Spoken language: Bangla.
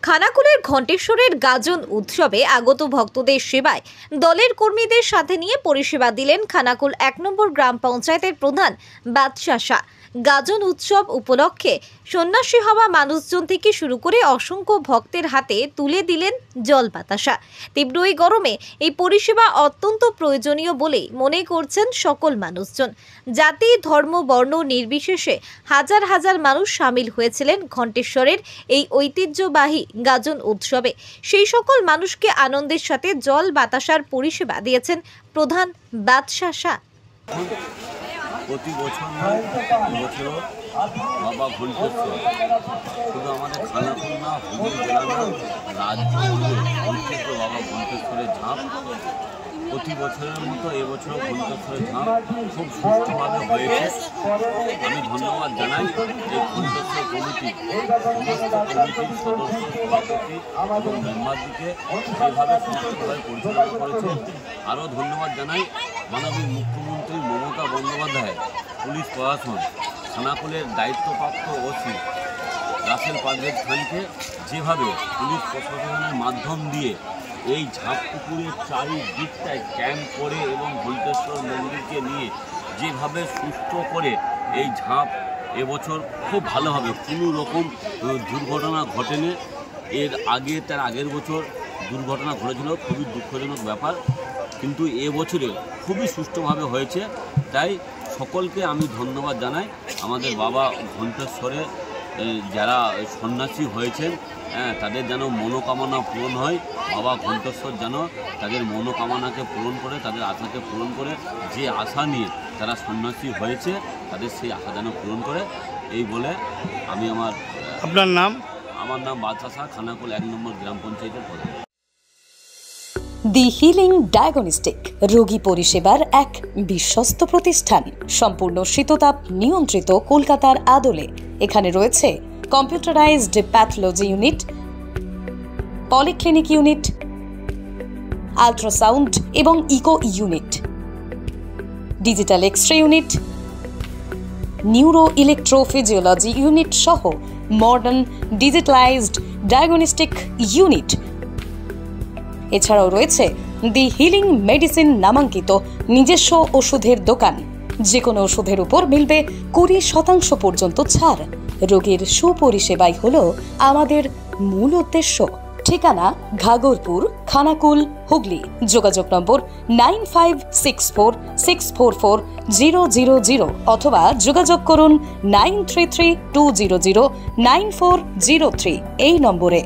খানাকুলের ঘণ্টেশ্বরের গাজন উৎসবে আগত ভক্তদের সেবায় দলের কর্মীদের সাথে নিয়ে পরিষেবা দিলেন খানাকুল ১ নম্বর গ্রাম পঞ্চায়েতের প্রধান বাদশা শাহ। গাজন উৎসব উপলক্ষে সন্ন্যাসী হওয়া মানুষজন থেকে শুরু করে অসংখ্য ভক্তের হাতে তুলে দিলেন জল বাতাসা। তীব্র এই গরমে এই পরিষেবা অত্যন্ত প্রয়োজনীয় বলেই মনে করছেন সকল মানুষজন। জাতি, ধর্ম, বর্ণ নির্বিশেষে হাজার হাজার মানুষ সামিল হয়েছিলেন ঘণ্টেশ্বরের এই ঐতিহ্যবাহী গাজন উৎসবে। সেই সকল মানুষকে আনন্দের সাথে জল বাতাসার পরিষেবা দিয়েছেন প্রধান বাদশা শাহ। প্রতি বছর বছর বাবা ঘণ্টেশ্বর শুধু আমাদের খানাকুল না, হুগলি জেলা না, রাজ্য ঐতিহ্য বাবা ঘণ্টেশ্বরের ঝাঁপ। প্রতি বছরের মতো এবছরও ঘণ্টেশ্বরের ঝাঁপ খুব সুষ্ঠুভাবে হয়েছে। আমি ধন্যবাদ জানাই এই ঘণ্টেশ্বর কমিটি, সমস্ত কমিটির সদস্য, সভাপতি এবং মেম্বারদিকে যেভাবে সুষ্ঠুভাবে পরিচালনা করেছে। আরও ধন্যবাদ জানাই মাননীয় মুখ্যমন্ত্রী মমতা বন্দ্যোপাধ্যায়, পুলিশ প্রশাসন, খানাকুলের দায়িত্বপ্রাপ্ত ওসি রাসেল পারভেজ খানকে যেভাবে পুলিশ প্রশাসনের মাধ্যম দিয়ে এই ঝাঁপ পুকুরের চারিদিকটায় ক্যাম্প করে এবং ঘণ্টেশ্বর মন্দিরকে নিয়ে যেভাবে সুস্থ করে এই ঝাঁপ এবছর খুব ভালোভাবে কোনো রকম দুর্ঘটনা ঘটেনি। এর আগে তার আগের বছর দুর্ঘটনা ঘটেছিল, খুবই দুঃখজনক ব্যাপার, কিন্তু এবছরে খুবই সুষ্ঠুভাবে হয়েছে। তাই সকলকে আমি ধন্যবাদ জানাই। আমাদের বাবা ঘণ্টেশ্বরে যারা সন্ন্যাসী হয়েছেন তাদের যেন মনোকামনা পূরণ হয়। বাবা ঘণ্টেশ্বর যেন তাদের মনোকামনাকে পূরণ করে, তাদের আশাকে পূরণ করে, যে আশা নিয়ে তারা সন্ন্যাসী হয়েছে তাদের সেই আশা যেন পূরণ করে। এই বলে আমি আপনার নাম? আমার নাম বাদশা শাহ, খানাকুল ১ নম্বর গ্রাম পঞ্চায়েতের প্রধান। দি হিলিং ডায়াগনস্টিক রোগী পরিষেবার এক বিশ্বস্ত প্রতিষ্ঠান, সম্পূর্ণ শীততাপ নিয়ন্ত্রিত, কলকাতার আদলে। এখানে রয়েছে computerized pathology unit, polyclinic unit, ultrasound এবং echo unit, digital x-ray unit, neuro electrophysiology unit সহ মডার্ন ডিজিটালাইজড ডায়াগনস্টিক ইউনিট। এছাড়াও রয়েছে দি হিলিং মেডিসিন নামাঙ্কিত নিজস্ব ওষুধের দোকান। যে কোনো ওষুধের উপর মিলবে 20% পর্যন্ত ছাড়। রোগীর সুপরিষেবাই হলো আমাদের মূল উদ্দেশ্য। ঠিকানা ঘাগরপুর, খানাকুল, হুগলি। যোগাযোগ নম্বর 9564644000 অথবা যোগাযোগ করুন 9332009403 এই নম্বরে।